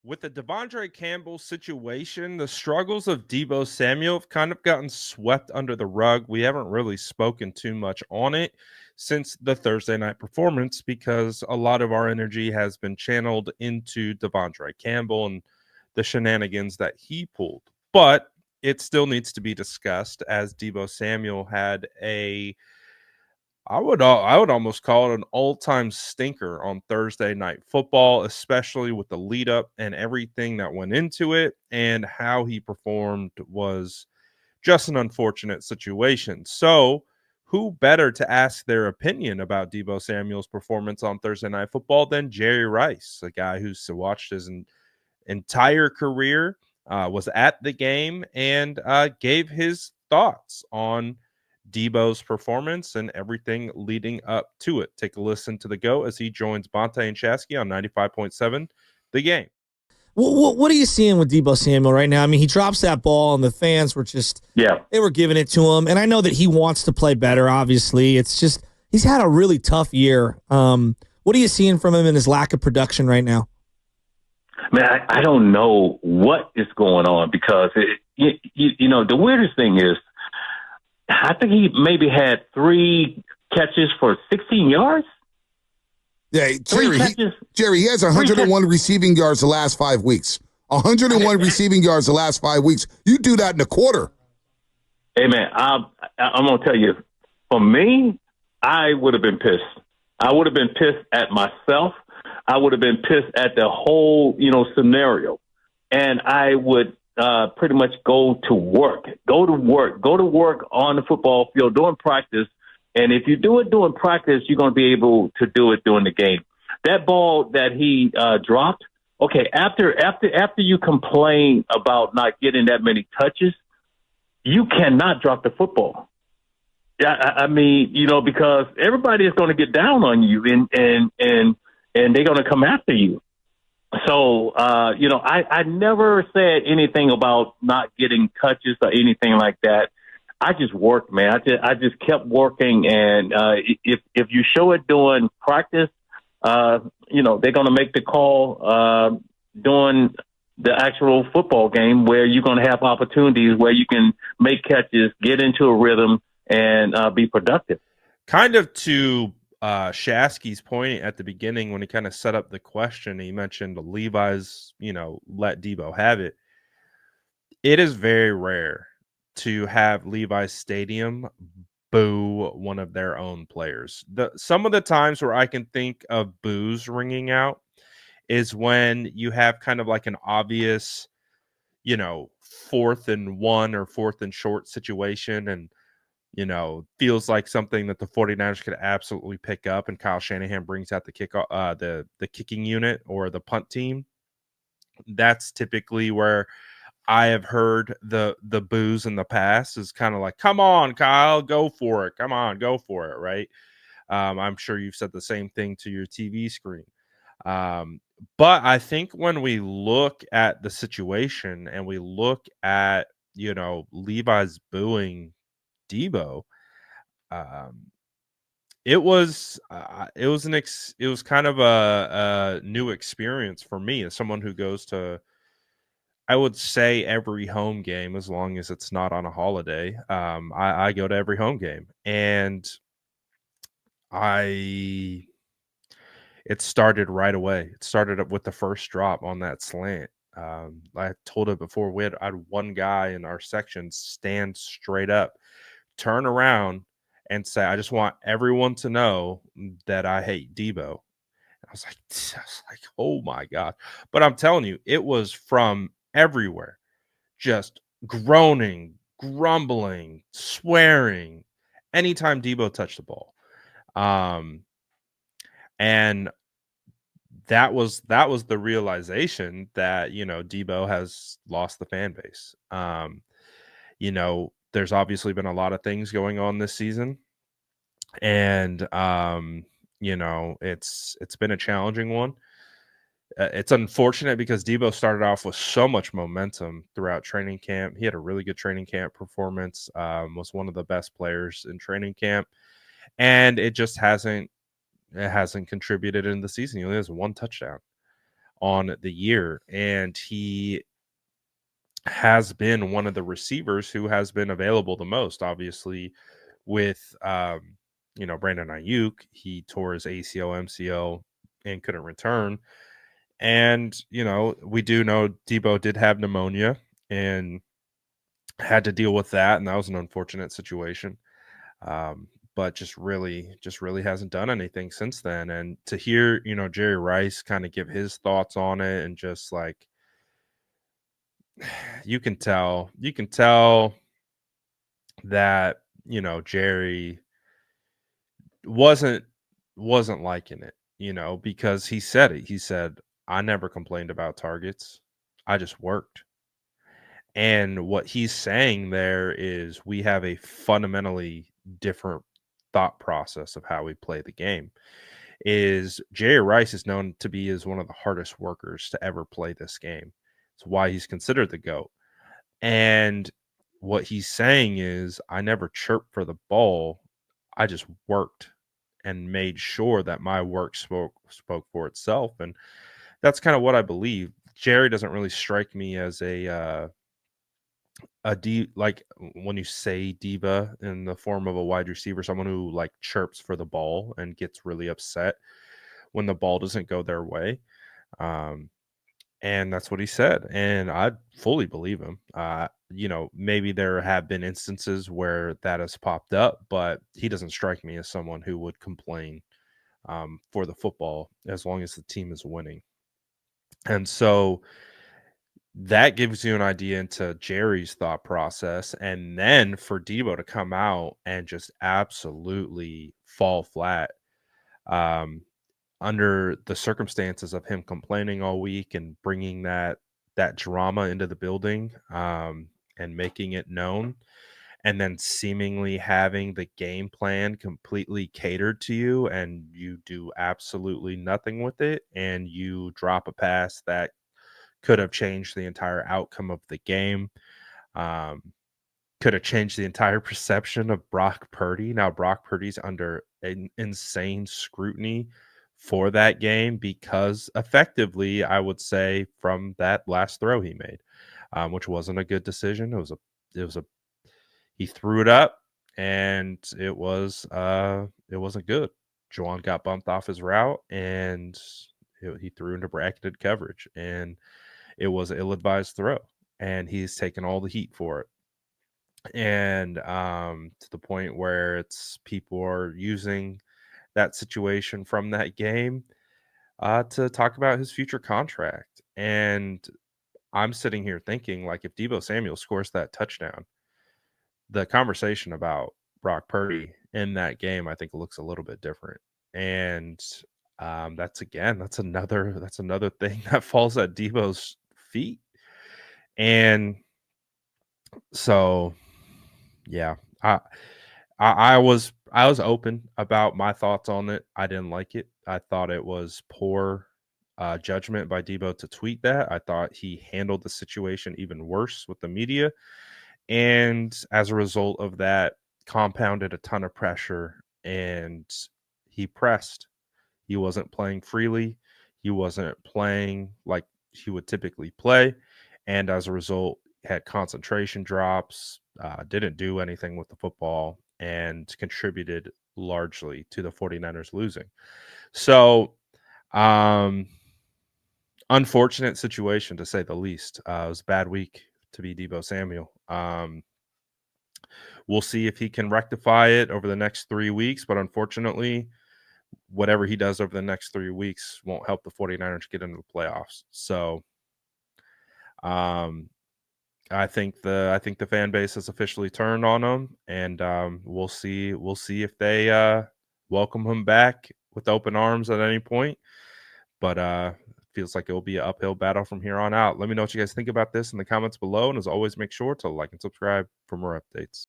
With the Devondre Campbell situation, the struggles of Deebo Samuel have kind of gotten swept under the rug. We haven't really spoken too much on it since the Thursday night performance because a lot of our energy has been channeled into Devondre Campbell and the shenanigans that he pulled. But it still needs to be discussed as Deebo Samuel had a I would almost call it an all-time stinker on Thursday night football, especially with the lead up and everything that went into it, and how he performed was just an unfortunate situation. So, who better to ask their opinion about Deebo Samuel's performance on Thursday night football than Jerry Rice, a guy who's watched his entire career, was at the game, and gave his thoughts on Deebo's performance and everything leading up to it. Take a listen to the go as he joins Bonte and Chasky on 95.7 The Game. What are you seeing with Deebo Samuel right now? I mean, he drops that ball, and the fans were just they were giving it to him. And I know that he wants to play better. Obviously, it's just he's had a really tough year. What are you seeing from him in his lack of production right now? Man, I don't know what is going on because the weirdest thing is I think he maybe had 3 catches for 16 yards. Yeah, Jerry, he has 101 receiving yards the last 5 weeks. 101 receiving yards the last 5 weeks. You do that in a quarter. Hey, man, I'm going to tell you, for me, I would have been pissed. I would have been pissed at myself. I would have been pissed at the whole, scenario. And I would pretty much go to work on the football field during practice. And if you do it during practice, you're going to be able to do it during the game. That ball that he dropped, okay, after you complain about not getting that many touches, you cannot drop the football. I mean, because everybody is going to get down on you and they're going to come after you. So, I never said anything about not getting touches or anything like that. I just worked, man. I just kept working, and if you show it during practice, they're going to make the call during the actual football game where you're going to have opportunities where you can make catches, get into a rhythm, and be productive. Kind of to Shasky's point at the beginning when he kind of set up the question, he mentioned Levi's, let Deebo have it. It is very rare to have Levi's Stadium boo one of their own players. Some of the times where I can think of boos ringing out is when you have kind of like an obvious, 4th and 1 or 4th and short situation, and feels like something that the 49ers could absolutely pick up, and Kyle Shanahan brings out the kicking unit or the punt team. That's typically where I have heard the boos in the past is kind of like, come on, Kyle, go for it. Come on, go for it, right? I'm sure you've said the same thing to your TV screen. But I think when we look at the situation and we look at, Levi's booing Deebo, it was kind of a new experience for me as someone who goes to, I would say, every home game as long as it's not on a holiday. I go to every home game, and it started right away. It started up with the first drop on that slant. I told it before, I had one guy in our section stand straight up, turn around, and say, I just want everyone to know that I hate Deebo. I was like, oh my God. But I'm telling you, it was from everywhere, just groaning, grumbling, swearing anytime Deebo touched the ball. And that was the realization that, Deebo has lost the fan base. There's obviously been a lot of things going on this season, and it's been a challenging one. It's unfortunate because Deebo started off with so much momentum throughout training camp. He had a really good training camp performance, was one of the best players in training camp, and it just hasn't contributed in the season. He only has 1 touchdown on the year, and he has been one of the receivers who has been available the most. Obviously, with Brandon Ayuk, he tore his ACL, MCL, and couldn't return. And we do know Deebo did have pneumonia and had to deal with that, and that was an unfortunate situation. But just really hasn't done anything since then. And to hear Jerry Rice kind of give his thoughts on it, and just like you can tell that Jerry wasn't liking it, because he said it. He said, "I never complained about targets. I just worked." And what he's saying there is we have a fundamentally different thought process of how we play the game. Is Jerry Rice is known to be as one of the hardest workers to ever play this game. It's why he's considered the GOAT. And what he's saying is, I never chirped for the ball. I just worked and made sure that my work spoke for itself. And that's kind of what I believe. Jerry doesn't really strike me as like when you say diva in the form of a wide receiver, someone who like chirps for the ball and gets really upset when the ball doesn't go their way. And that's what he said, and I fully believe him. Maybe there have been instances where that has popped up, but he doesn't strike me as someone who would complain for the football as long as the team is winning. And so that gives you an idea into Jerry's thought process. And then for Deebo to come out and just absolutely fall flat, under the circumstances of him complaining all week and bringing that drama into the building, and making it known, and then seemingly having the game plan completely catered to you, and you do absolutely nothing with it, and you drop a pass that could have changed the entire outcome of the game. Could have changed the entire perception of Brock Purdy. Now Brock Purdy's under an insane scrutiny for that game, because effectively, I would say, from that last throw he made, which wasn't a good decision. He threw it up, and it wasn't good. Juwan got bumped off his route, and he threw into bracketed coverage, and it was an ill-advised throw, and he's taken all the heat for it. And to the point where it's people are using that situation from that game to talk about his future contract. And I'm sitting here thinking, like, if Deebo Samuel scores that touchdown, the conversation about Brock Purdy in that game, I think, looks a little bit different. And that's another thing that falls at Deebo's feet. And so, yeah, I was open about my thoughts on it. I didn't like it. I thought it was poor judgment by Deebo to tweet that. I thought he handled the situation even worse with the media, and as a result of that, compounded a ton of pressure, and he pressed. He wasn't playing freely. He wasn't playing like he would typically play, and as a result, had concentration drops, didn't do anything with the football, and contributed largely to the 49ers losing. So, unfortunate situation, to say the least. It was a bad week to be Deebo Samuel. We'll see if he can rectify it over the next 3 weeks, but unfortunately, whatever he does over the next 3 weeks won't help the 49ers get into the playoffs. So, I think the fan base has officially turned on him, and we'll see if they welcome him back with open arms at any point. But feels like it will be an uphill battle from here on out. Let me know what you guys think about this in the comments below, and as always, make sure to like and subscribe for more updates.